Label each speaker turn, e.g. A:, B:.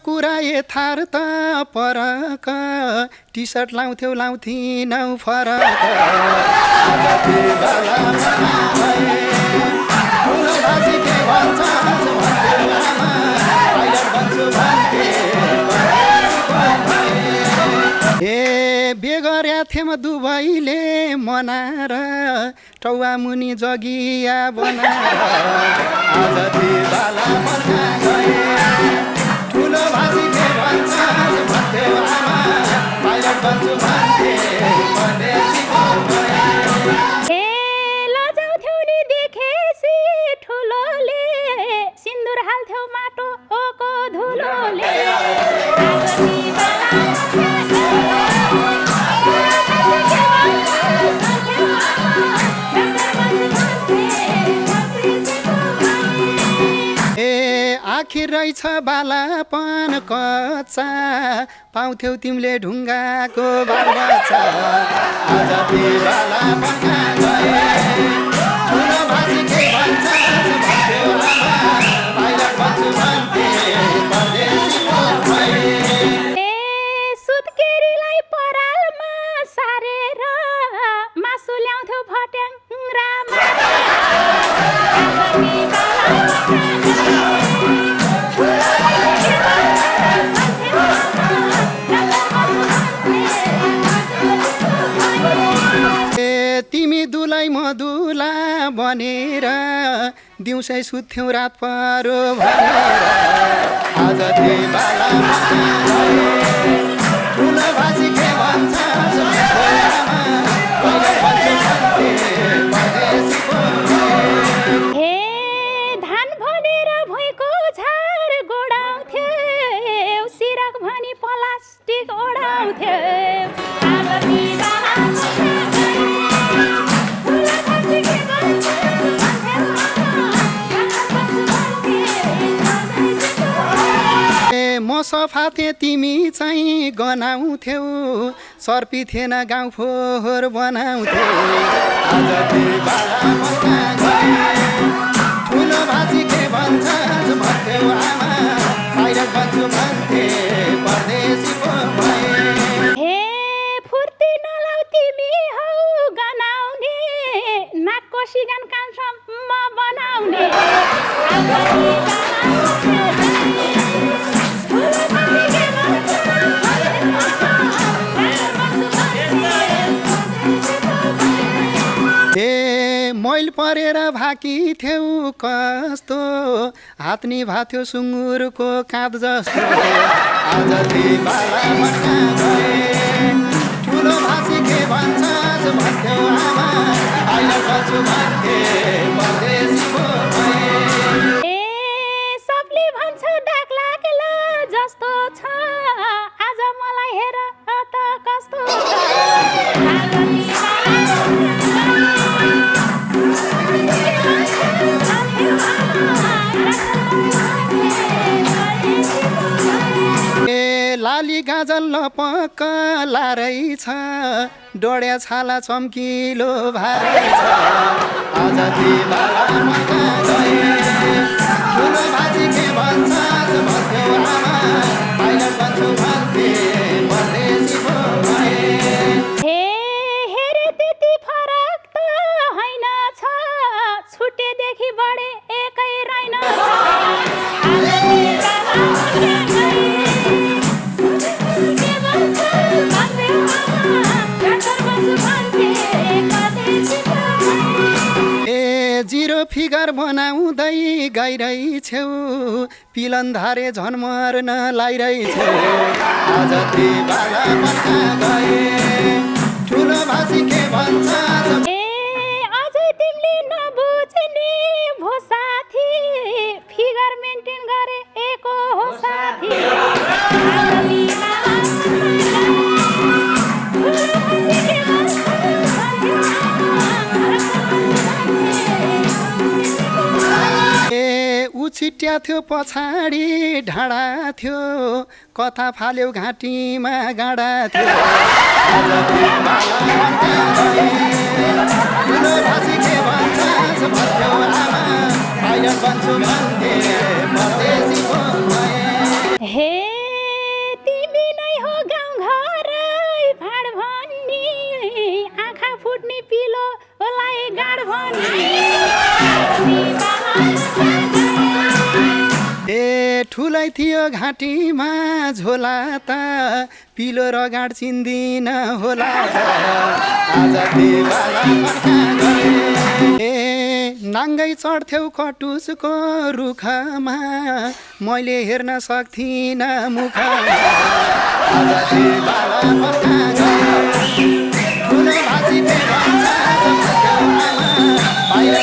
A: कुरा यथार्थ परक टी सर्ट लाउँथिनौ फरक बेगर्या थिएम दुबईले मनाएर टौवा मुनि जगिया बनाएर आज दिवाला मना गए ठुलो भाषी के भन्छ भन्थ्यो आमा पाइलट बन्छु भन्थे परदेशीको भए
B: ए लजाउँथ्यौ नि देखेसी ठुलोले सिन्दुर हाल्थ्यौ माटो ओको धुलोले
A: आखिर रहेछ बालापन कच्चा पाउँथ्यौ तिमीले ढुङ्गाको बालबच्चा आज बालापन गए ठुलो भाषी के भन्छ भन्थ्यो आमा पाइलट बन्छु भन्थे परदेशीको भए
B: ए सुत्केरीलाई परालमा सारेर मासु ल्याउँथ्यौ भट्याङ्ग्रामा
A: तिमी दुलाई म दुला बनेर दिउँसै सुत्थ्यौ रात परो भनेर आज दिवाला मना गए ठुलो भाषी के भन्छ
B: हे धान भनेर भुइँको झार गोडाउँथ्यौ सिरक भनी प्लास्टिक ओडाउँथ्यौ
A: म सफा थिएँ तिमी चाहिँ गनाउँथ्यौ सर्पी थिएन गाउँ फोहोर बनाउँथ्यौ आज दिवाला मना गए ठुलो भाषी के भन्छ भन्थ्यौ आमा पाइलट बन्छु भन्थे परदेशीको भए
B: हे फुर्ती नलाउ तिमी हौ गनाउने नाकको सिगान कानसम्म बनाउने
A: मैल परेर भाकी थियौ कस्तो हात निभाथ्यो सुँगुरको काँध जस्तो आज दिवाला मना गए ठुलो भाषी के भन्छ भन्थ्यौ आमा पाइलट बन्छु भन्थे परदेशीको भए
B: ए सबले भन्छ डाक लागेला जस्तो छ आज मलाई हेर त कस्तो
A: लाली गाजल लपक्क लारै छ डोड्या छाला चम्किलो भारै छ आज दिवाला मना गए ठुलो भाषी के भन्छ भन्थ्यौ आमा पाइलट बन्छु भन्थे परदेशीको भए
B: हे हेरे त्यति फरक त होइन छ छुटेदेखि बढे एकै रहेन
A: जिरो फिगर बनाउँदै गइरहेछौ पिलन धारे झन् मर्न लाइरहेछौ आज दिवाला मना गए ठुलो भाषी के भन्छ
B: ए अझै तिमीले नबुझ्ने भो साथी फिगर मेन्टेन गरे एको हो साथी
A: छिट्या थियो पछाडि ढाडा थियो कथा फाल्यो घाँटीमा गाडा थियो
B: हे
A: ए ठुलै थियो घाँटीमा झोला त पिलो रगाड चिन्दिन होला आज देवाला फर्का गए। ए नाङ्गै चढ्थ्यौ कटुसको रुखमा मैले हेर्न सक्थिनँ मुखमा आज देवाला फर्का गए। ठुलो भाषी बाहिर